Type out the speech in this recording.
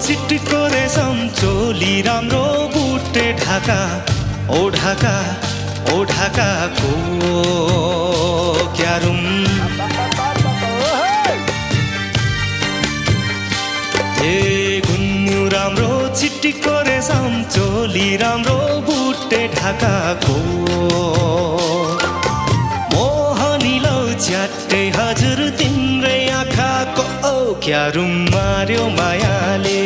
छिटको रेशम चोली राम्रो बुटे ढाका ओ ढाका ओ ढाकाको क्यारुम ए गुन्नु राम्रो छिटको रेशम चोली राम्रो बुटे ढाकाको मोहनी लौ च्याट्टै हजुर तिम्रै आँखाको ओ क्यारुम मार्यो मायाले